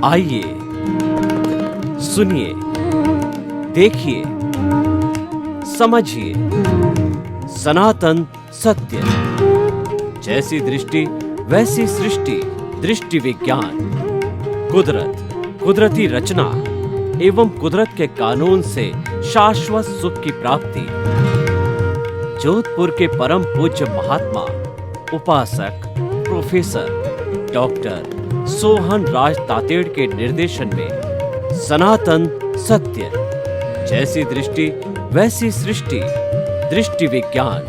आइए सुनिए, देखिए, समझिए सनातन सत्य। जैसी दृष्टि वैसी सृष्टि, दृष्टि विज्ञान। कुदरत, कुदरती रचना एवं कुदरत के कानून से शाश्वत सुख की प्राप्ति। जोधपुर के परम पूज्य महात्मा उपासक प्रोफेसर डॉक्टर सोहन राज तातेड़ के निर्देशन में सनातन सत्य। जैसी दृष्टि वैसी सृष्टि, दृष्टि विज्ञान।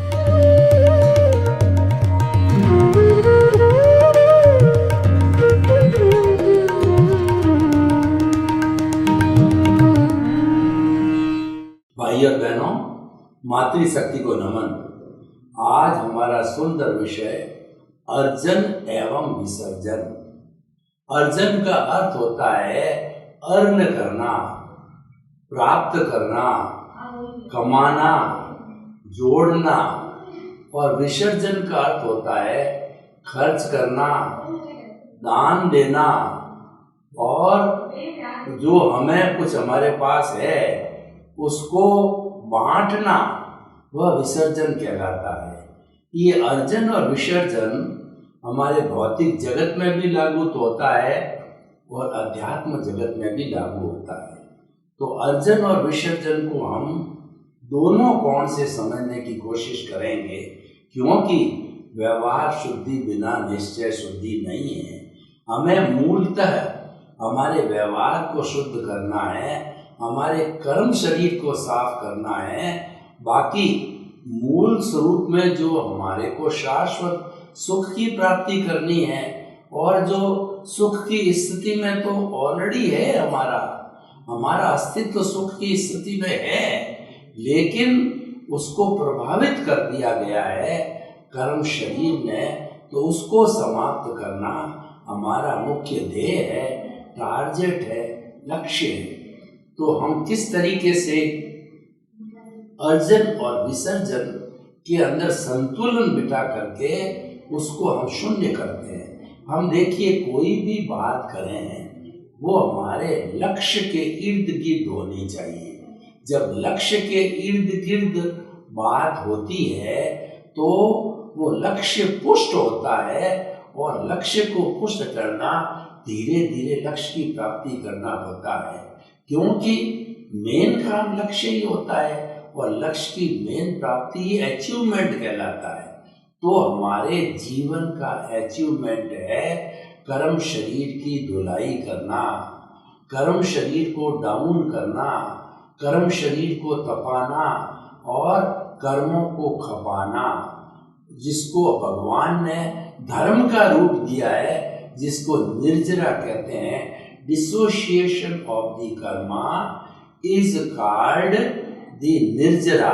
भाई और बहनों, मातृशक्ति को नमन। आज हमारा सुंदर विषय अर्जन एवं विसर्जन। अर्जन का अर्थ होता है अर्न करना, प्राप्त करना, कमाना, जोड़ना। और विसर्जन का अर्थ होता है खर्च करना, दान देना। और जो हमें कुछ हमारे पास है उसको बांटना, वह विसर्जन कहलाता है। ये अर्जन और विसर्जन हमारे भौतिक जगत में भी लागू तो होता है और अध्यात्म जगत में भी लागू होता है। तो अर्जन और विसर्जन को हम दोनों कोण से समझने की कोशिश करेंगे, क्योंकि व्यवहार शुद्धि बिना निश्चय शुद्धि नहीं है। हमें मूलतः हमारे व्यवहार को शुद्ध करना है, हमारे कर्म शरीर को साफ करना है। बाकी मूल स्वरूप में जो हमारे को शाश्वत सुख की प्राप्ति करनी है, और जो सुख की स्थिति में तो ऑलरेडी है, हमारा अस्तित्व सुख की स्थिति में है, लेकिन उसको प्रभावित कर दिया गया है कर्म शरीर ने। तो उसको समाप्त करना हमारा मुख्य ध्येय है, टारगेट है, लक्ष्य है। तो हम किस तरीके से अर्जन और विसर्जन के अंदर संतुलन बिठा करके उसको हम शून्य करते हैं। हम देखिए, कोई भी बात करें वो हमारे लक्ष्य के इर्द गिर्द होनी चाहिए। जब लक्ष्य के इर्द गिर्द बात होती है तो वो लक्ष्य पुष्ट होता है, और लक्ष्य को पुष्ट करना धीरे धीरे लक्ष्य की प्राप्ति करना होता है, क्योंकि मेन काम लक्ष्य ही होता है, और लक्ष्य की मेन प्राप्ति ही अचीवमेंट कहलाता है। तो हमारे जीवन का अचीवमेंट है कर्म शरीर की धुलाई करना, कर्म शरीर को डाउन करना, कर्म शरीर को तपाना और कर्मों को खपाना, जिसको भगवान ने धर्म का रूप दिया है, जिसको निर्जरा कहते हैं। Dissociation of the karma is called the nirjara.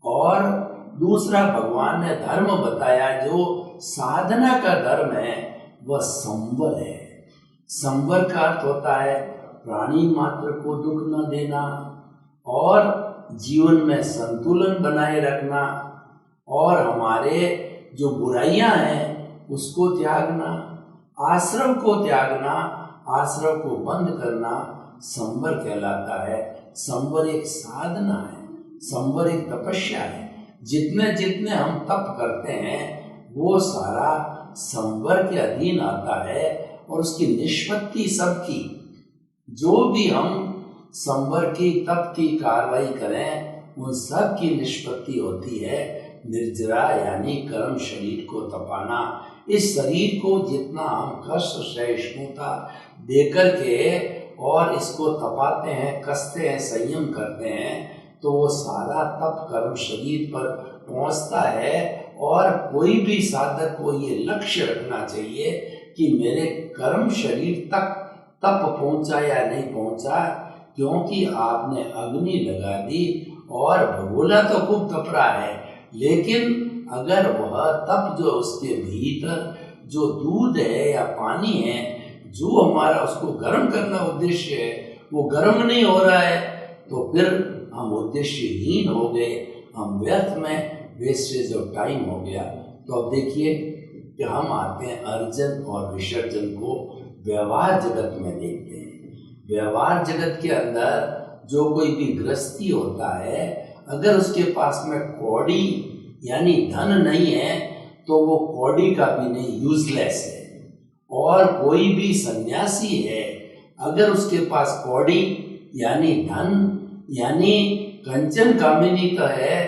और दूसरा भगवान ने धर्म बताया, जो साधना का धर्म है वह संवर है। संवर का अर्थ होता है प्राणी मात्र को दुख न देना, और जीवन में संतुलन बनाए रखना, और हमारे जो बुराइयां हैं उसको त्यागना, आश्रम को त्यागना, आश्रम को बंद करना संवर कहलाता है। संवर एक साधना है, संवर एक तपस्या है। जितने जितने हम तप करते हैं वो सारा संवर के अधीन आता है, और उसकी निष्पत्ति सबकी, जो भी हम संवर की तप की कार्रवाई करें उन सब की निष्पत्ति होती है निर्जरा, यानी कर्म शरीर को तपाना। इस शरीर को जितना हम कष्ट सहिष्णुता देकर के और इसको तपाते हैं, कसते हैं, संयम करते हैं, तो वो सारा तप कर्म शरीर पर पहुंचता है। और कोई भी साधक को ये लक्ष्य रखना चाहिए कि मेरे कर्म शरीर तक तप पहुंचा या नहीं पहुंचा, क्योंकि आपने अग्नि लगा दी और भगोला तो खूब तप रहा है, लेकिन अगर वह तप जो उसके भीतर जो दूध है या पानी है, जो हमारा उसको गर्म करना उद्देश्य है, वो गर्म नहीं हो रहा है, तो फिर हम उद्देश्यहीन हो गए, हम व्यर्थ में वेस्टेज ऑफ टाइम हो गया। तो अब देखिए कि हम आते हैं अर्जन और विसर्जन को व्यवहार जगत में देखते हैं। व्यवहार जगत के अंदर जो कोई भी गृहस्थी होता है, अगर उसके पास में कौड़ी यानी धन नहीं है तो वो कौड़ी का भी नहीं, यूजलेस है। और कोई भी सन्यासी है, अगर उसके पास कौड़ी यानी धन यानी कंचन कामिनी तो है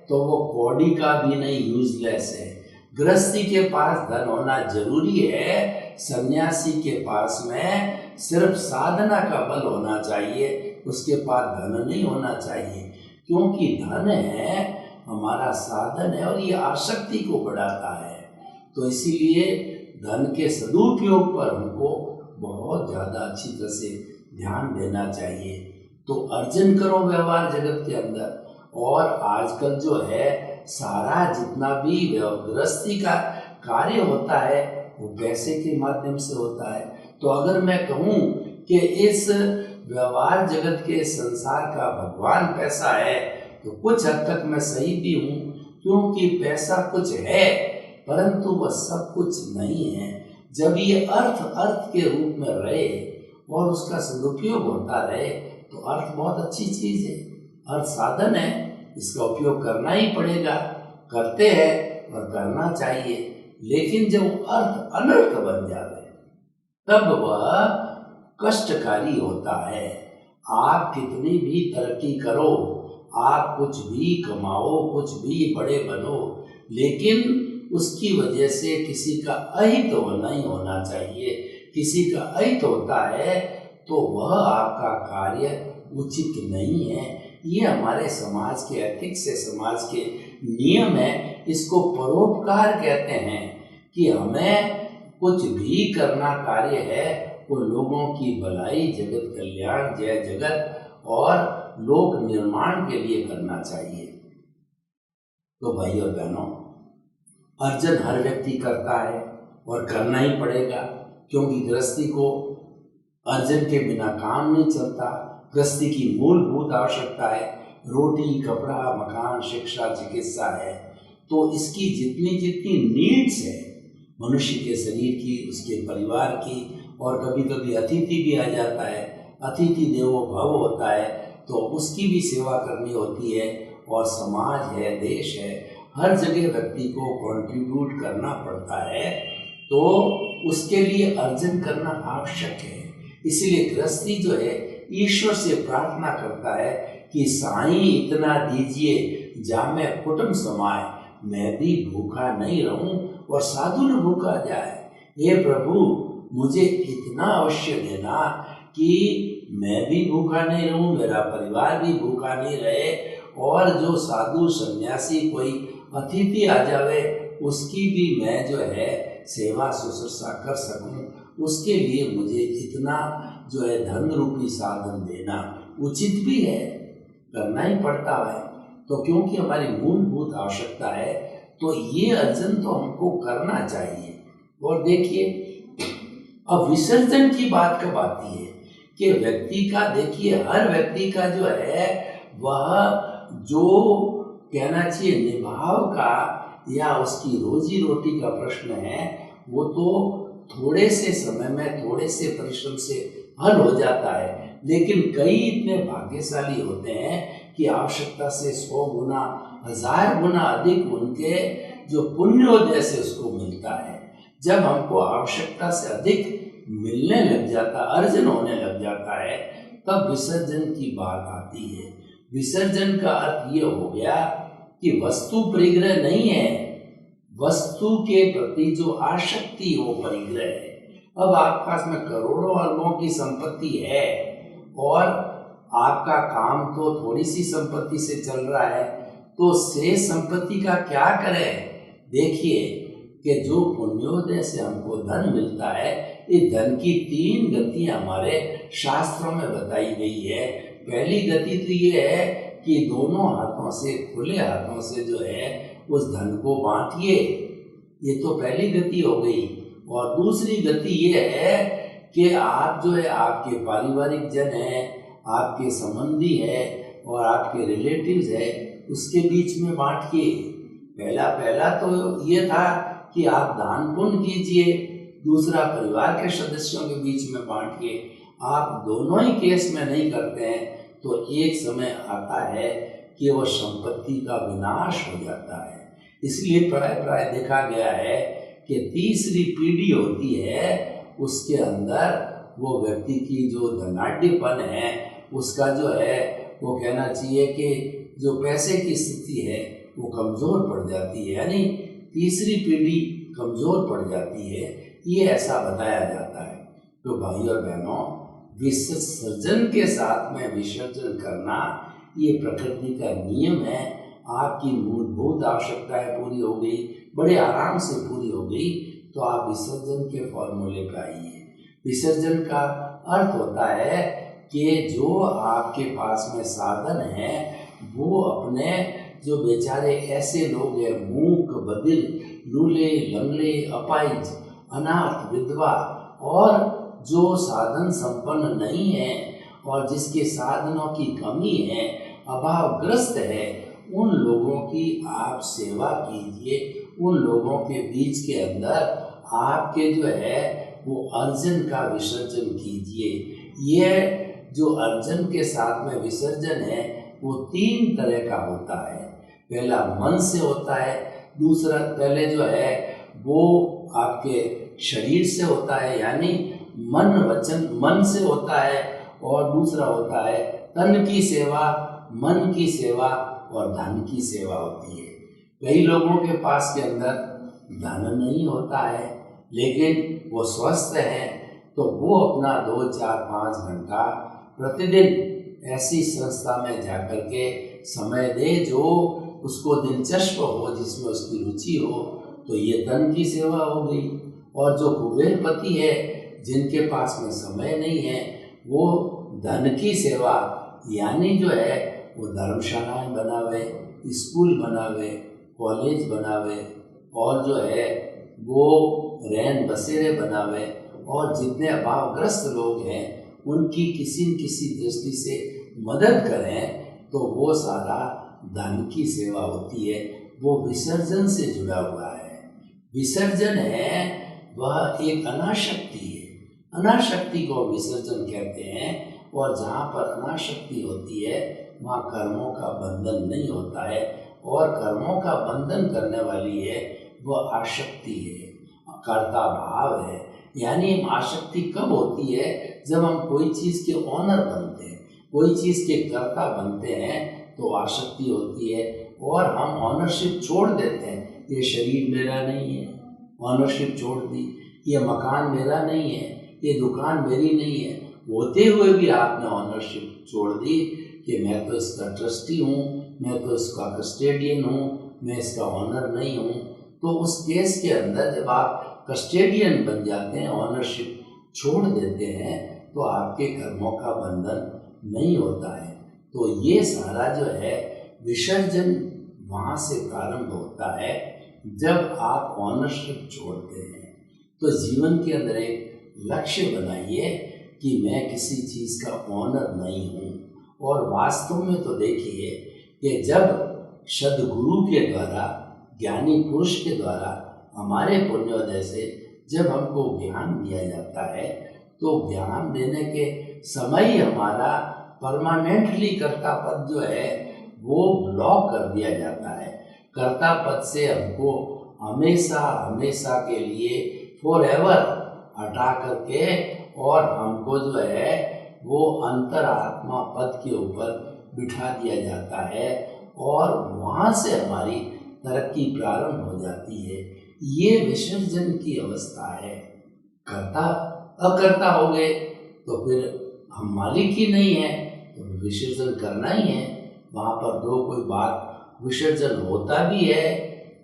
तो वो कौड़ी का भी नहीं, यूजलेस है। गृहस्थी के पास धन होना जरूरी है, सन्यासी के पास में सिर्फ साधना का बल होना चाहिए, उसके पास धन नहीं होना चाहिए। क्योंकि धन है हमारा साधन है और ये आसक्ति को बढ़ाता है। तो इसीलिए धन के सदुपयोग पर हमको बहुत ज़्यादा अच्छी तरह से ध्यान देना चाहिए। तो अर्जन करो व्यवहार जगत के अंदर। और आजकल जो है सारा जितना भी गृहस्थी का कार्य होता है वो पैसे के माध्यम से होता है। तो अगर मैं कहूँ कि इस व्यवहार जगत के संसार का भगवान पैसा है तो कुछ हद तक मैं सही भी हूँ, क्योंकि पैसा कुछ है परंतु वह सब कुछ नहीं है। जब ये अर्थ के रूप में रहे और उसका सदुपयोग होता रहे तो अर्थ बहुत अच्छी चीज़ है। अर्थ साधन है, इसका उपयोग करना ही पड़ेगा, करते हैं और करना चाहिए। लेकिन जब अर्थ अनर्थ बन जाए तब वह कष्टकारी होता है। आप कितनी भी तरक्की करो, आप कुछ भी कमाओ, कुछ भी बड़े बनो, लेकिन उसकी वजह से किसी का अहित नहीं होना चाहिए। किसी का अहित होता है तो वह आपका कार्य उचित नहीं है। ये हमारे समाज के एथिक्स है, समाज के नियम है। इसको परोपकार कहते हैं कि हमें कुछ भी करना कार्य है वो लोगों की भलाई, जगत कल्याण, जय जगत और लोक निर्माण के लिए करना चाहिए। तो भाई और बहनों, अर्जन हर व्यक्ति करता है और करना ही पड़ेगा, क्योंकि गृहस्थी को अर्जन के बिना काम नहीं चलता। गृहस्थी की मूलभूत आवश्यकता है रोटी, कपड़ा, मकान, शिक्षा, चिकित्सा है। तो इसकी जितनी जितनी नीड्स है मनुष्य के शरीर की, उसके परिवार की, और कभी कभी अतिथि भी आ जाता है, अतिथि देवो भव होता है, तो उसकी भी सेवा करनी होती है। और समाज है, देश है, हर जगह व्यक्ति को कंट्रीब्यूट करना पड़ता है, तो उसके लिए अर्जन करना आवश्यक है। इसलिए गृहस्थी जो है ईश्वर से प्रार्थना करता है कि साईं इतना दीजिए जामे कुटुंब समाए, मैं भी भूखा नहीं रहूं और साधु न भूखा जाए। हे प्रभु, मुझे इतना अवश्य देना कि मैं भी भूखा नहीं रहूं, मेरा परिवार भी भूखा नहीं रहे, और जो साधु सन्यासी कोई अतिथि आ जावे उसकी भी मैं जो है सेवा शुश्रूषा कर सकूं, उसके लिए मुझे इतना जो है धन रूपी साधन देना उचित भी है, करना ही पड़ता है। तो क्योंकि हमारी मूलभूत आवश्यकता है, तो ये अर्जन तो हमको करना चाहिए। और देखिए, अब विसर्जन की बात कब आती है कि व्यक्ति का, देखिए हर व्यक्ति का जो है वह जो कहना चाहिए निभाव का या उसकी रोजी रोटी का प्रश्न है, वो तो थोड़े से समय में, थोड़े से परिश्रम से हल हो जाता है। लेकिन कई इतने भाग्यशाली होते हैं कि आवश्यकता से 100 गुना, 1000 गुना अधिक उनके जो पुण्योदय से उसको मिलता है। जब हमको आवश्यकता से अधिक मिलने लग जाता, अर्जन होने लग जाता है, तब विसर्जन की बात आती है। विसर्जन का अर्थ ये हो गया कि वस्तु परिग्रह नहीं है, वस्तु के प्रति जो आसक्ति वो परिग्रह है। अब आपके पास में करोड़ों अरबों की संपत्ति है और आपका काम तो थोड़ी सी संपत्ति से चल रहा है, तो शेष संपत्ति का क्या करें? देखिए कि जो पुण्योदय से हमको धन मिलता है, इस धन की 3 गतियां हमारे शास्त्रों में बताई गई है। पहली गति तो ये है कि दोनों हाथों से, खुले हाथों से जो है उस धन को बांटिए, ये तो पहली गति हो गई। और दूसरी गति ये है कि आप जो है, आपके पारिवारिक जन है, आपके संबंधी है और आपके रिलेटिव्स है, उसके बीच में बांटिए। पहला तो ये था कि आप दान पुण्य कीजिए, दूसरा परिवार के सदस्यों के बीच में बांटिए। आप दोनों ही केस में नहीं करते हैं तो एक समय आता है कि वो संपत्ति का विनाश हो जाता है। इसलिए प्राय देखा गया है कि तीसरी पीढ़ी होती है, उसके अंदर वो व्यक्ति की जो धनाढ्यपन है उसका जो है वो कहना चाहिए कि जो पैसे की स्थिति है वो कमज़ोर पड़ जाती है, यानी तीसरी पीढ़ी कमज़ोर पड़ जाती है, ये ऐसा बताया जाता है। तो भाई और बहनों, विसर्जन के साथ में विसर्जन करना ये प्रकृति का नियम है। आपकी मूलभूत आवश्यकताएं पूरी हो गई, बड़े आराम से पूरी हो गई, तो आप विसर्जन के फॉर्मूले पे आइए। विसर्जन का अर्थ होता है कि जो आपके पास में साधन है वो अपने जो बेचारे ऐसे लोग हैं, मूक, बधिर, लूले, लंगड़े, अपाहिज, अनाथ, विधवा और जो साधन संपन्न नहीं है और जिसके साधनों की कमी है, अभावग्रस्त है, उन लोगों की आप सेवा कीजिए। उन लोगों के बीच के अंदर आपके जो है वो अर्जन का विसर्जन कीजिए। यह जो अर्जन के साथ में विसर्जन है वो 3 तरह का होता है। पहला मन से होता है, दूसरा पहले जो है वो आपके शरीर से होता है, यानी मन से होता है, और दूसरा होता है तन की सेवा, मन की सेवा और धन की सेवा होती है। कई लोगों के पास के अंदर धन नहीं होता है लेकिन वो स्वस्थ है, तो वो अपना 2, 4, 5 घंटा प्रतिदिन ऐसी संस्था में जाकर के समय दे जो उसको दिलचस्प हो, जिसमें उसकी रुचि हो, तो ये धन की सेवा हो गई। और जो कुबेरपति है, जिनके पास में समय नहीं है, वो धन की सेवा यानी जो है वो धर्मशालाएं बनावे, स्कूल बनावे, कॉलेज बनावे और जो है वो रैन बसेरे बनावे, और जितने अभावग्रस्त लोग हैं उनकी किसी न किसी दृष्टि से मदद करें, तो वो सारा धन की सेवा होती है। वो विसर्जन से जुड़ा हुआ है। विसर्जन है वह एक अनाशक्ति है, अनाशक्ति को विसर्जन कहते हैं। और जहाँ पर अनाशक्ति होती है वहाँ कर्मों का बंधन नहीं होता है, और कर्मों का बंधन करने वाली है वह आसक्ति है, कर्ता भाव है। यानी आसक्ति कब होती है? जब हम कोई चीज़ के ऑनर बनते हैं, कोई चीज़ के कर्ता बनते हैं, तो आसक्ति होती है और हम ऑनरशिप छोड़ देते हैं। ये शरीर मेरा नहीं है, ऑनरशिप छोड़ दी। ये मकान मेरा नहीं है, ये दुकान मेरी नहीं है, होते हुए भी आपने ऑनरशिप छोड़ दी कि मैं तो इसका ट्रस्टी हूँ, मैं तो इसका कस्टेडियन हूँ, मैं इसका ऑनर नहीं हूँ। तो उस केस के अंदर जब आप कस्टेडियन बन जाते हैं, ऑनरशिप छोड़ देते हैं, तो आपके कर्मों का बंधन नहीं होता है। तो ये सारा जो है विसर्जन वहाँ से प्रारंभ होता है जब आप ऑनरशिप छोड़ते हैं। तो जीवन के अंदर एक लक्ष्य बनाइए कि मैं किसी चीज़ का ऑनर नहीं हूँ। और वास्तव में तो देखिए कि जब सद्गुरु के द्वारा, ज्ञानी पुरुष के द्वारा, हमारे पुण्योदय से जब हमको ज्ञान दिया जाता है, तो ज्ञान देने के समय ही हमारा परमानेंटली कर्ता पद जो है वो ब्लॉक कर दिया जाता है। कर्ता पद से हमको हमेशा हमेशा के लिए फॉरएवर हटा करके और हमको जो है वो अंतरात्मा पद के ऊपर बिठा दिया जाता है, और वहाँ से हमारी तरक्की प्रारंभ हो जाती है। ये विसर्जन की अवस्था है। कर्ता अकर्ता हो गए तो फिर हम मालिक ही नहीं है, तो विसर्जन करना ही है। वहाँ पर दो कोई बात, विसर्जन होता भी है,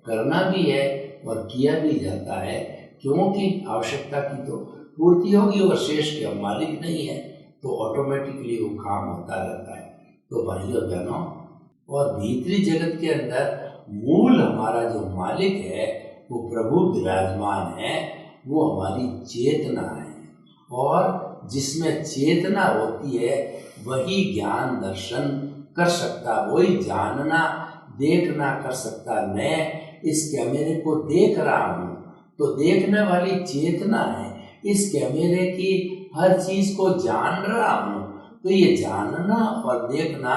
करना भी है और किया भी जाता है, क्योंकि आवश्यकता की तो पूर्ति होगी और शेष के हम मालिक नहीं है, तो ऑटोमेटिकली वो काम होता रहता है। तो भाई और बहनों, और भीतरी जगत के अंदर मूल हमारा जो मालिक है वो प्रभु विराजमान है, वो हमारी चेतना है, और जिसमें चेतना होती है वही ज्ञान दर्शन कर सकता, वही जानना देखना कर सकता। मैं इस कैमरे को देख रहा हूँ तो देखने वाली चेतना है, इस कैमरे की हर चीज को जान रहा हूँ। तो ये जानना और देखना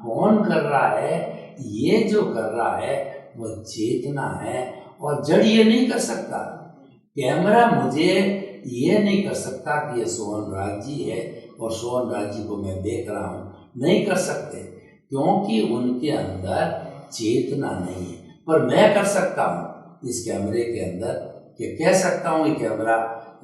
कौन कर रहा है? ये जो कर रहा है वो चेतना है, और जड़ ये नहीं कर सकता। कैमरा मुझे ये नहीं कर सकता कि ये सोहन राज जी है और सोहन राज जी को मैं देख रहा हूँ, नहीं कर सकते, क्योंकि उनके अंदर चेतना नहीं है। पर मैं कर सकता हूँ इस कैमरे के अंदर, कि कह सकता हूँ ये कैमरा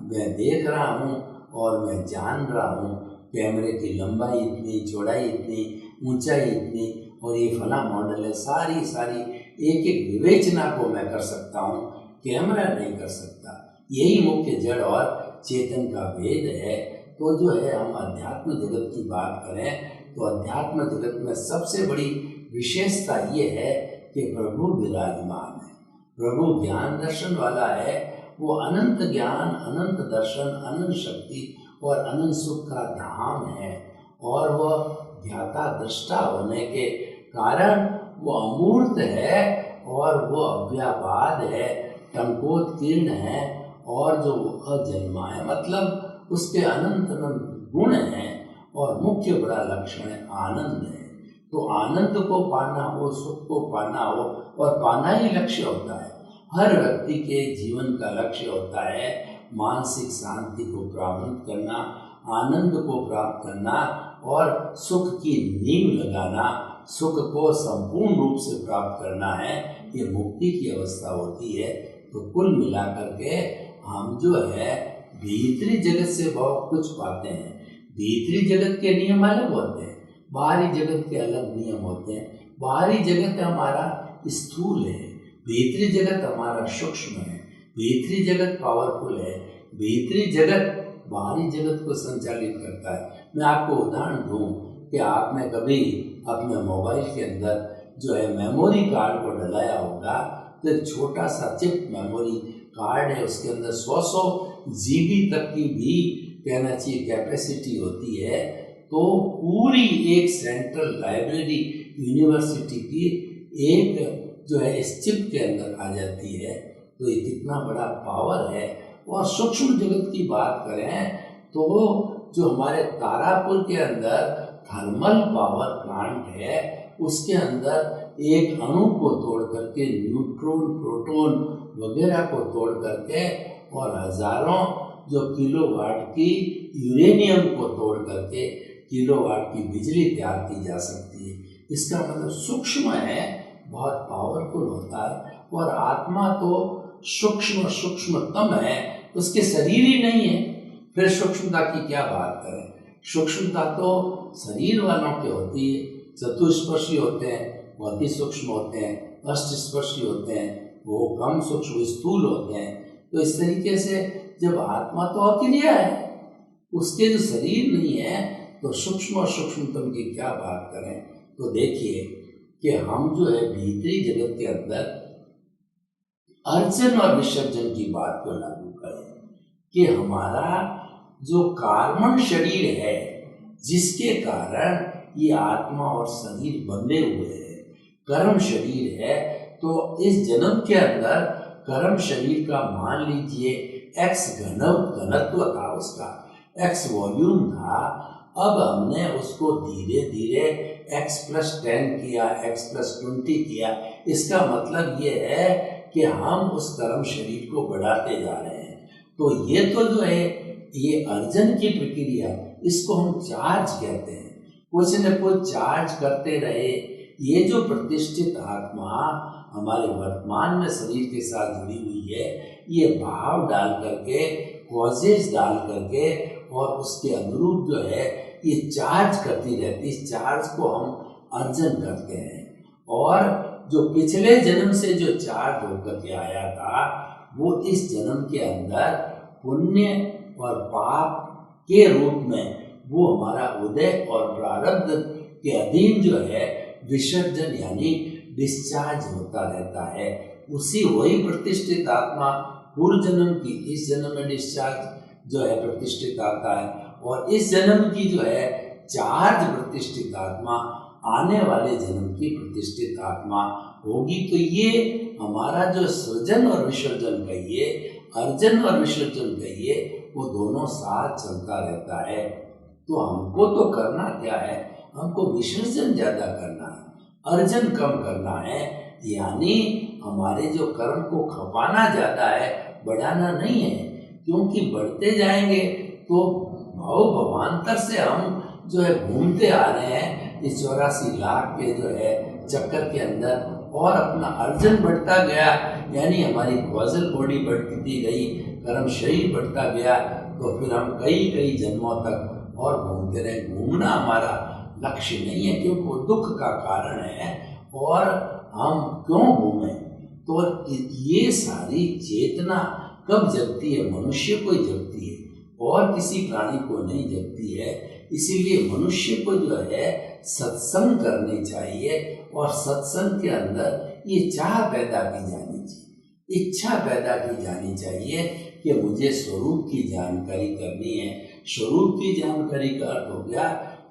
मैं देख रहा हूँ और मैं जान रहा हूँ कैमरे की लंबाई इतनी, चौड़ाई इतनी, ऊंचाई इतनी, और ये फला मॉडल है। सारी सारी एक एक विवेचना को मैं कर सकता हूँ, कैमरा नहीं कर सकता। यही मुख्य जड़ और चेतन का भेद है। तो जो है, हम अध्यात्म जगत की बात करें तो अध्यात्म जगत में सबसे बड़ी विशेषता ये है कि प्रभु विराजमान है, प्रभु ज्ञान दर्शन वाला है। वो अनंत ज्ञान, अनंत दर्शन, अनंत शक्ति और अनंत सुख का धाम है, और वह ज्ञाता दृष्टा होने के कारण वो अमूर्त है, और वो अव्यापाद है, टंकोत्कीर्ण है, और जो अजन्मा है, मतलब उसके अनंत अनंत गुण हैं, और मुख्य बड़ा लक्षण है आनंद है। तो आनंद को पाना हो, सुख को पाना हो, और पाना ही लक्ष्य होता है। हर व्यक्ति के जीवन का लक्ष्य होता है मानसिक शांति को प्राप्त करना, आनंद को प्राप्त करना, और सुख की नींव लगाना, सुख को संपूर्ण रूप से प्राप्त करना है। ये मुक्ति की अवस्था होती है। तो कुल मिलाकर के हम जो है भीतरी जगत से बहुत कुछ पाते हैं। भीतरी जगत के नियम अलग होते हैं, बाहरी जगत के अलग नियम होते हैं। बाहरी जगत हमारा स्थूल है, भीतरी जगत हमारा सूक्ष्म है, भीतरी जगत पावरफुल है, भीतरी जगत बाहरी जगत को संचालित करता है। मैं आपको उदाहरण दूं कि आपने कभी अपने मोबाइल के अंदर जो है मेमोरी कार्ड को डलाया होगा, तो एक छोटा सा चिप मेमोरी कार्ड है, उसके अंदर 100 GB तक की भी कहना चाहिए कैपेसिटी होती है। तो पूरी एक सेंट्रल लाइब्रेरी यूनिवर्सिटी की एक जो है इस चिप के अंदर आ जाती है। तो ये कितना बड़ा पावर है। और सूक्ष्म जगत की बात करें तो जो हमारे तारापुर के अंदर थर्मल पावर प्लांट है, उसके अंदर एक अणु को तोड़ करके न्यूट्रॉन, प्रोटॉन वगैरह को तोड़ करके और हजारों जो किलोवाट की यूरेनियम को तोड़ करके किलोवाट की बिजली तैयार की जा सकती है। इसका मतलब सूक्ष्म है, बहुत पावरफुल होता है। और आत्मा तो सूक्ष्म सूक्ष्मतम है, उसके शरीर ही नहीं है, फिर सूक्ष्मता की क्या बात करें। सूक्ष्मता तो शरीर वालों की होती है, चतुष्पर्शी होते हैं, बहुत ही सूक्ष्म होते हैं, अष्टस्पर्शी होते हैं, वो कम सूक्ष्म स्थूल होते हैं। तो इस तरीके से जब आत्मा तो अक्रिया है, उसके जो शरीर नहीं है, तो सूक्ष्म और सूक्ष्मतम की क्या बात करें। तो देखिए कि हम जो है भीतरी जगत के अंदर अर्चन और विसर्जन की बात को लागू करें कि हमारा जो कार्बन शरीर है, जिसके कारण ये आत्मा और शरीर बंधे हुए हैं, कर्म शरीर है। तो इस जन्म के अंदर कर्म शरीर का मान लीजिए x घनत्व था, उसका x वॉल्यूम था। अब हमने उसको धीरे धीरे x+10 किया, x+20 किया। इसका मतलब ये है कि हम उस कर्म शरीर को बढ़ाते जा रहे हैं। तो ये तो जो है ये अर्जन की प्रक्रिया, इसको हम चार्ज कहते हैं। कुछ न कुछ चार्ज करते रहे। ये जो प्रतिष्ठित आत्मा हमारे वर्तमान में शरीर के साथ जुड़ी हुई है, ये भाव डाल करके, कॉजेज डाल करके और उसके अनुरूप जो है ये चार्ज करती रहती। इस चार्ज को हम अर्जन करते हैं। और जो पिछले जन्म से जो चार्ज होकर के आया था, वो इस जन्म के अंदर पुण्य और पाप के रूप में वो हमारा उदय और प्रारब्ध के अधीन जो है विसर्जन यानी डिस्चार्ज होता रहता है। उसी वही प्रतिष्ठित आत्मा पूर्व जन्म की इस जन्म में डिस्चार्ज जो है प्रतिष्ठित आता है, और इस जन्म की जो है चार्ज प्रतिष्ठित आत्मा आने वाले जन्म की प्रतिष्ठित आत्मा होगी। तो ये हमारा जो सृजन और विसर्जन का ये अर्जन और विसर्जन कहिए, वो दोनों साथ चलता रहता है। तो हमको तो करना क्या है, हमको विसर्जन ज्यादा करना है, अर्जन कम करना है। यानी हमारे जो कर्म को खपाना ज्यादा है, बढ़ाना नहीं है। क्योंकि बढ़ते जाएंगे तो भाव भवान्तर से हम जो है घूमते आ रहे हैं इस 84 लाख के जो है चक्कर के अंदर, और अपना अर्जन बढ़ता गया, यानी हमारी कॉजल बॉडी बढ़ती गई, कर्म शरीर बढ़ता गया, तो फिर हम कई कई जन्मों तक और घूमते रहे। घूमना हमारा लक्ष्य नहीं है, क्योंकि वो दुख का कारण है। और हम क्यों घूमें, तो ये सारी चेतना कब जगती है, मनुष्य को ही जगती है और किसी प्राणी को नहीं जगती है। इसीलिए मनुष्य को जो है सत्संग करनी चाहिए, और सत्संग के अंदर ये चाह पैदा की जानी चाहिए, इच्छा पैदा की जानी चाहिए कि मुझे स्वरूप की जानकारी करनी है। स्वरूप की जानकारी का अर्थ हो गया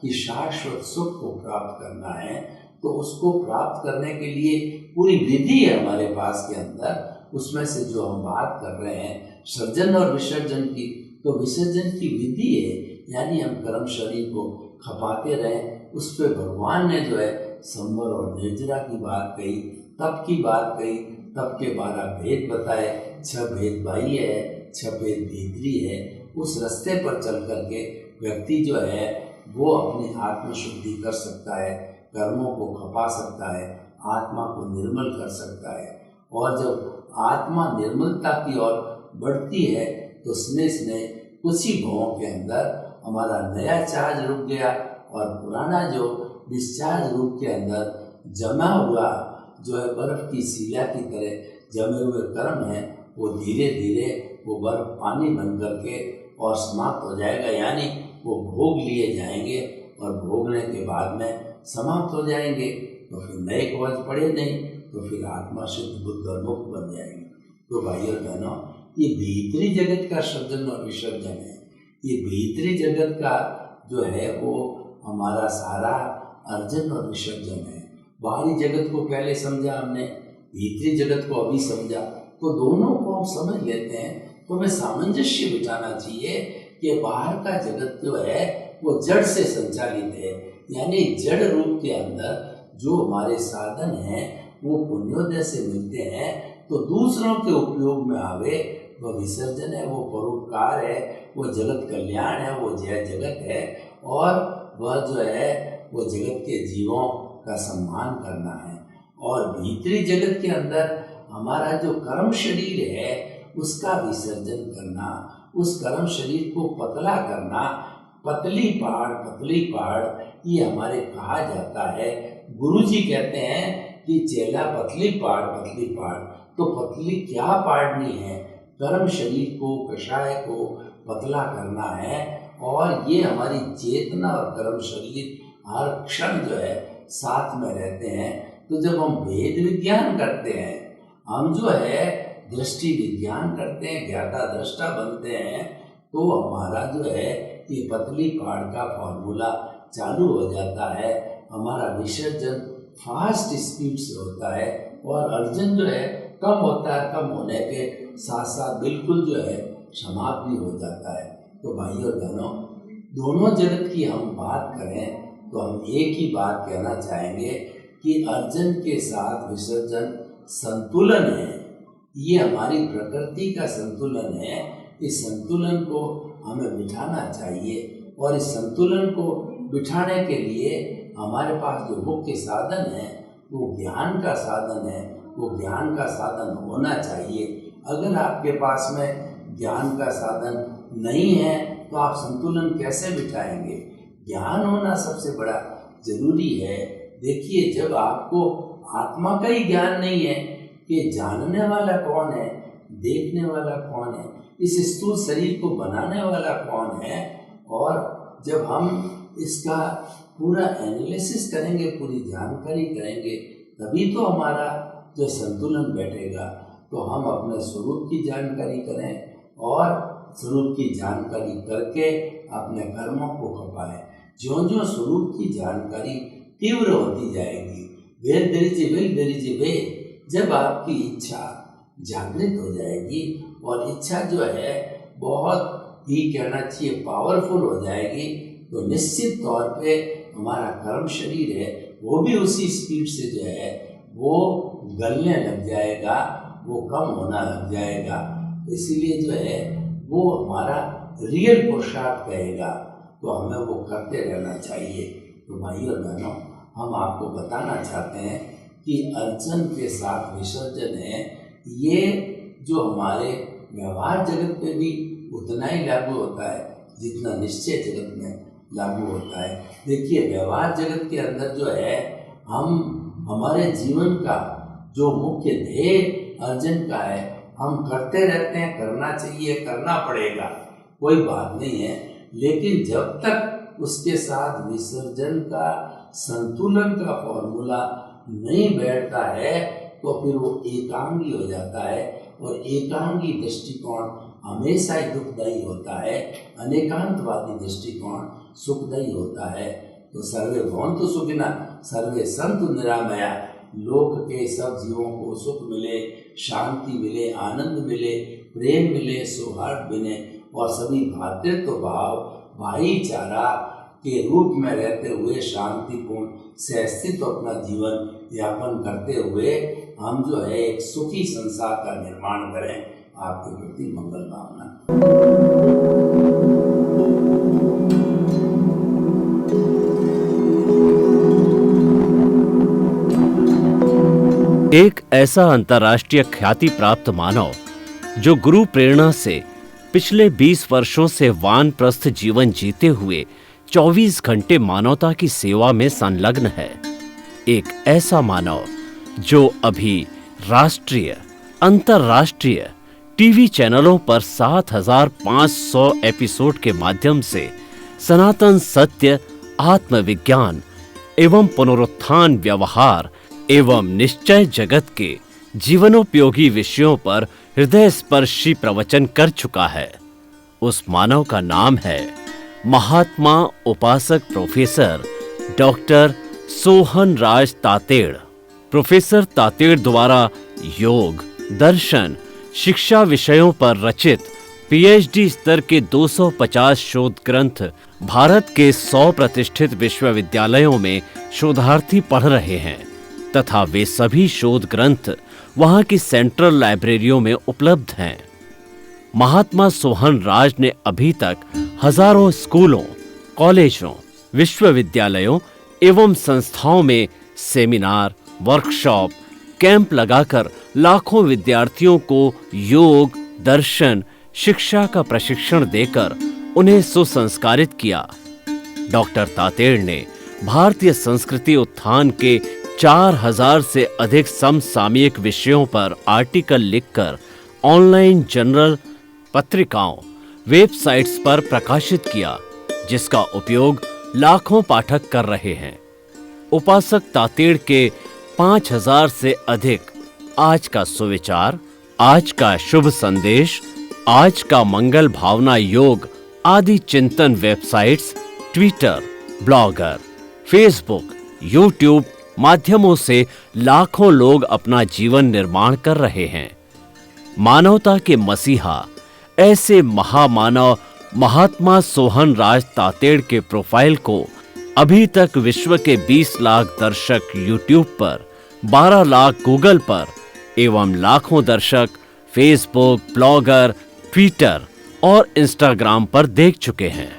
कि शाश्वत सुख को प्राप्त करना है। तो उसको प्राप्त करने के लिए पूरी विधि है हमारे पास के अंदर। उसमें से जो हम बात कर रहे हैं सर्जन और विसर्जन की, तो विसर्जन की विधि है, यानी हम कर्म शरीर को खपाते रहें। उस पर भगवान ने जो है संवर और निर्जरा की बात कही, तप की बात कही, तप के 12 भेद बताए, 6 भेद बाह्य है, 6 भेद भीतरी है। उस रास्ते पर चल करके व्यक्ति जो है वो अपनी आत्मशुद्धि कर सकता है, कर्मों को खपा सकता है, आत्मा को निर्मल कर सकता है। और जब आत्मा निर्मलता की ओर बढ़ती है तो स्नेह स्नेह कुछ ही भावों के अंदर हमारा नया चार्ज रुक गया, और पुराना जो डिस्चार्ज रूप के अंदर जमा हुआ जो है बर्फ की शिला की तरह जमे हुए कर्म है, वो धीरे धीरे वो बर्फ पानी बन करके और समाप्त हो जाएगा। यानी वो भोग लिए जाएंगे, और भोगने के बाद में समाप्त हो जाएंगे। तो फिर नए कवच पड़े नहीं, तो फिर आत्मा शुद्ध बुद्ध और मुक्त बन जाएंगे। तो भाई और बहनों, ये भीतरी जगत का सर्जन और विसर्जन है। ये भीतरी जगत का जो है वो हमारा सारा अर्जन और विसर्जन है। बाहरी जगत को पहले समझा हमने, भीतरी जगत को अभी समझा, तो दोनों को हम समझ लेते हैं। तो हमें सामंजस्य बिठाना चाहिए कि बाहर का जगत जो है वो जड़ से संचालित है, यानी जड़ रूप के अंदर जो हमारे साधन हैं वो पुण्योदय से मिलते हैं, तो दूसरों के उपयोग में आवे, वह विसर्जन है, वो परोपकार है, वो जगत कल्याण है, वो जय जगत है। और वह जो है वो जगत के जीवों का सम्मान करना है। और भीतरी जगत के अंदर हमारा जो कर्म शरीर है उसका विसर्जन करना, उस कर्म शरीर को पतला करना। पतली पहाड़ ये हमारे कहा जाता है। गुरुजी कहते हैं कि चेला पतली पहाड़। तो पतली क्या पाड़नी है, कर्म शरीर को, कषाय को पतला करना है। और ये हमारी चेतना और कर्म शरीर हर क्षण जो है साथ में रहते हैं। तो जब हम वेद विज्ञान करते हैं, हम जो है दृष्टि विज्ञान करते हैं, ज्ञाता दृष्टा बनते हैं, तो हमारा जो है ये पतली पहाड़ का फॉर्मूला चालू हो जाता है। हमारा विसर्जन फास्ट स्पीड से होता है, और अर्जन जो है कम होता है, कम होने के साथ साथ बिल्कुल जो है समाप्त भी हो जाता है। तो भाई और बहनों, दोनों जगत की हम बात करें तो हम एक ही बात कहना चाहेंगे कि अर्जन के साथ विसर्जन संतुलन है। ये हमारी प्रकृति का संतुलन है। इस संतुलन को हमें बिठाना चाहिए, और इस संतुलन को बिठाने के लिए हमारे पास जो मुख्य साधन है वो ज्ञान का साधन है। वो ज्ञान का साधन होना चाहिए। अगर आपके पास में ज्ञान का साधन नहीं है तो आप संतुलन कैसे बिठाएंगे? ज्ञान होना सबसे बड़ा जरूरी है। देखिए, जब आपको आत्मा का ही ज्ञान नहीं है कि जानने वाला कौन है, देखने वाला कौन है, इस स्थूल शरीर को बनाने वाला कौन है, और जब हम इसका पूरा एनालिसिस करेंगे, पूरी जानकारी करेंगे, तभी तो हमारा जो संतुलन बैठेगा। तो हम अपने स्वरूप की जानकारी करें, और स्वरूप की जानकारी करके अपने कर्मों को खपाएं। ज्यों-ज्यों स्वरूप की जानकारी तीव्र होती जाएगी, where there is a will there is a way, जब आपकी इच्छा जागृत हो जाएगी और इच्छा जो है बहुत ही कहना चाहिए पावरफुल हो जाएगी, तो निश्चित तौर पे हमारा कर्म शरीर है वो भी उसी स्पीड से जो है वो गलने लग जाएगा, वो कम होना लग जाएगा। इसीलिए जो है वो हमारा रियल पुरुषार्थ कहेगा, तो हमें वो करते रहना चाहिए। तो भाइयों और बहनों, हम आपको बताना चाहते हैं कि अर्जन के साथ विसर्जन है, ये जो हमारे व्यवहार जगत पे भी उतना ही लागू होता है जितना निश्चय जगत में लागू होता है। देखिए, व्यवहार जगत के अंदर जो है हम हमारे जीवन का जो मुख्य ध्येय अर्जन का है, हम करते रहते हैं, करना चाहिए, करना पड़ेगा, कोई बात नहीं है। लेकिन जब तक उसके साथ विसर्जन का संतुलन का फॉर्मूला नहीं बैठता है तो फिर वो एकांगी हो जाता है, और एकांगी दृष्टिकोण हमेशा ही दुखदायी होता है, अनेकांतवादी दृष्टिकोण सुखदायी होता है। तो सर्वे भवन्तु सुखिनः सर्वे सन्तु निरामया, लोक के सब जीवों को सुख मिले, शांति मिले, आनंद मिले, प्रेम मिले, सौहार्द मिले, और सभी भ्रातृत्व भाव, भाईचारा के रूप में रहते हुए शांतिपूर्ण सहस्तित्व अपना जीवन यापन करते हुए हम जो है एक सुखी संसार का निर्माण करें। आपके प्रति मंगल भावना। एक ऐसा अंतर्राष्ट्रीय ख्याति प्राप्त मानव जो गुरु प्रेरणा से पिछले 20 वर्षों से वानप्रस्थ जीवन जीते हुए 24 घंटे मानवता की सेवा में संलग्न है। एक ऐसा मानव जो अभी राष्ट्रीय, अंतर्राष्ट्रीय टीवी चैनलों पर 7,500 एपिसोड के माध्यम से सनातन सत्य, आत्मविज्ञान एवं पुनरुत्थान, व्यवहार एवं निश्चय जगत के जीवनोपयोगी विषयों पर हृदय स्पर्शी प्रवचन कर चुका है। उस मानव का नाम है महात्मा उपासक प्रोफेसर डॉक्टर सोहन राज तातेड़। प्रोफेसर तातेड़ द्वारा योग, दर्शन, शिक्षा विषयों पर रचित पीएचडी स्तर के 250 शोध ग्रंथ भारत के 100 प्रतिष्ठित विश्वविद्यालयों में शोधार्थी पढ़ रहे हैं, तथा वे सभी शोध ग्रंथ वहां की सेंट्रल लाइब्रेरियों में उपलब्ध हैं। महात्मा सोहन राज ने अभी तक हजारों स्कूलों, कॉलेजों, विश्वविद्यालयों एवं संस्थाओं में सेमिनार, वर्कशॉप, कैंप लगाकर लाखों विद्यार्थियों को योग, दर्शन, शिक्षा का प्रशिक्षण देकर उन्हें सुसंस्कारित किया। डॉक्टर तातेड़ ने भारतीय संस्कृति उत्थान के 4000 से अधिक समसामयिक विषयों पर आर्टिकल लिखकर ऑनलाइन जर्नल, पत्रिकाओं, वेबसाइट्स पर प्रकाशित किया, जिसका उपयोग लाखों पाठक कर रहे हैं। उपासक तातेड़ के 5000 से अधिक आज का सुविचार, आज का शुभ संदेश, आज का मंगल भावना योग आदि चिंतन websites, Twitter, blogger, Facebook, YouTube माध्यमों से लाखों लोग अपना जीवन निर्माण कर रहे हैं। मानवता के मसीहा ऐसे महामानव महात्मा सोहन राज तातेड़ के प्रोफाइल को अभी तक विश्व के 20 लाख दर्शक यूट्यूब पर, 12 लाख गूगल पर एवं लाखों दर्शक फेसबुक, ब्लॉगर, ट्विटर और इंस्टाग्राम पर देख चुके हैं।